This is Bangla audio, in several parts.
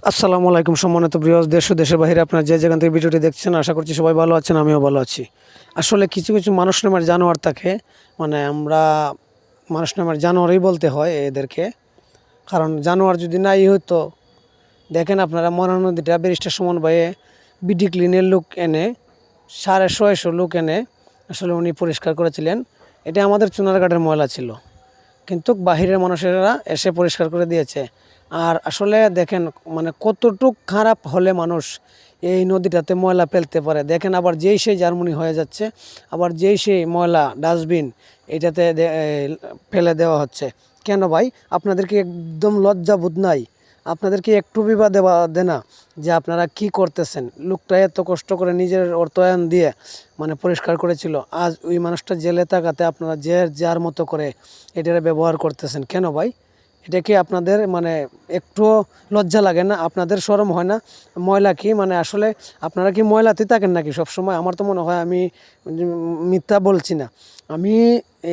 আসসালামু আলাইকুম সম্মানিত ভিউয়ার্স, দেশ ও দেশের বাইরে আপনারা যে যেখান থেকে ভিডিওটি দেখছেন, আশা করছি সবাই ভালো আছেন, আমিও ভালো আছি। আসলে কিছু কিছু মানুষ নামের জানোয়ার থাকে, মানে আমরা মানুষ নামের জানোয়ারই বলতে হয় এদেরকে। কারণ জানোয়ার যদি নাই হতো, দেখেন আপনারা মরা নদীটা ব্যারিস্টার সুমন ভাইয়ে বিডি ক্লিনের লোক এনে 650 লোক এনে আসলে উনি পরিষ্কার করেছিলেন। এটা আমাদের চুনারঘাটের ময়লা ছিল, কিন্তু বাহিরের মানুষেরা এসে পরিষ্কার করে দিয়েছে। আর আসলে দেখেন মানে কতটুক খারাপ হলে মানুষ এই নদীটাতে ময়লা ফেলতে পারে। দেখেন আবার যেই সেই জার্মানি হয়ে যাচ্ছে, আবার যেই সেই ময়লা ডাস্টবিন এটাতে ফেলে দেওয়া হচ্ছে। কেন ভাই, আপনাদেরকে একদম লজ্জাবোধ নাই? আপনাদেরকে একটু বিবা দেওয়া দেনা যে আপনারা কি করতেছেন? লোকটা এত কষ্ট করে নিজের অর্থায়ন দিয়ে মানে পরিষ্কার করেছিল, আজ ওই মানুষটা জেলে থাকাতে আপনারা যে যার মতো করে এটারে ব্যবহার করতেছেন। কেন ভাই, এটা কি আপনাদের মানে একটু লজ্জা লাগে না? আপনাদের শরম হয় না? ময়লা কি মানে আসলে আপনারা কি ময়লাতে থাকেন নাকি সবসময়? আমার তো মনে হয় আমি মিথ্যা বলছি না। আমি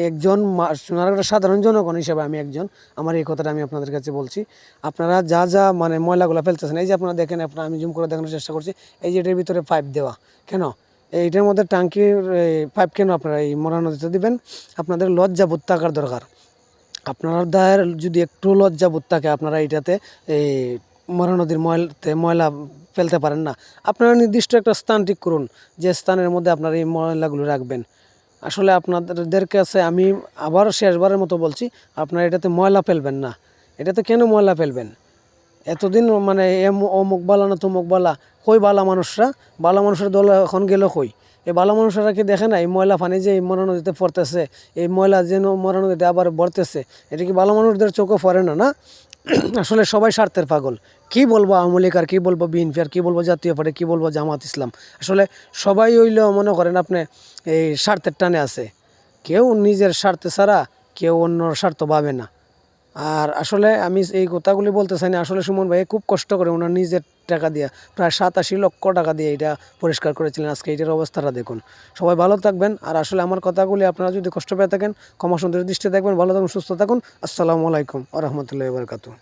একজন সোনারগাঁওয়ের সাধারণ জনগণ হিসেবে আমি একজন, আমার এই কথাটা আমি আপনাদের কাছে বলছি। আপনারা যা যা মানে ময়লাগুলো ফেলতেছেন, এই যে আপনারা দেখেন, আপনারা আমি জুম করে দেখানোর চেষ্টা করছি, এই যে এটার ভিতরে পাইপ দেওয়া, কেন এইটার মধ্যে টাঙ্কির পাইপ কেন আপনারা এই মরা নদীতে দিবেন? আপনাদের লজ্জাবোধ থাকার দরকার। আপনাদের যদি একটু লজ্জাবোধ থাকে, আপনারা এইটাতে এই মরা নদীর ময়লা ফেলতে পারেন না। আপনারা নির্দিষ্ট একটা স্থান ঠিক করুন, যে স্থানের মধ্যে আপনারা এই ময়লাগুলো রাখবেন। আসলে আপনাদের কাছে আমি আবার শেষবারের মতো বলছি, আপনারা এটাতে ময়লা ফেলবেন না। এটাতে কেন ময়লা ফেলবেন? এতদিন মানে অমুক বালা না তমুক বালা, কই বালা মানুষরা? বালা মানুষের দল এখন গেল কই? এই বালা মানুষরা কি দেখে না এই ময়লা পানি যে এই মরা নদীতে পড়তেছে, এই ময়লা যেন মরা নদীতে আবার ভরতেছে, এটা কি বালা মানুষদের চোখে পড়ে না? না আসলে সবাই স্বার্থের পাগল। কি বলবো আওয়ামী লীগ, আর কি বলবো বিএনপি, আর কি বলবো জাতীয় পার্টি, কি বলবো জামাত ইসলাম। আসলে সবাই হইল মনে করেন আপনি এই স্বার্থের টানে আছে। কেউ নিজের স্বার্থে ছাড়া কেউ অন্যর স্বার্থ ভাবে না। আর আসলে আমি এই কথাগুলি বলতে চাই না, আসলে সুমন ভাই খুব কষ্ট করে ওনার নিজের টাকা দিয়ে প্রায় 87 লক্ষ টাকা দিয়ে এটা পরিষ্কার করেছিলেন। আজকে এটার অবস্থাটা দেখুন। সবাই ভালো থাকবেন। আর আসলে আমার কথাগুলি আপনারা যদি কষ্ট পেয়ে থাকেন, ক্ষমা সুন্দর দৃষ্টি দেখবেন। ভালো থাকুন, সুস্থ থাকুন। আসসালামু আলাইকুম ওয়া রাহমাতুল্লাহি ওয়া বারাকাতুহু।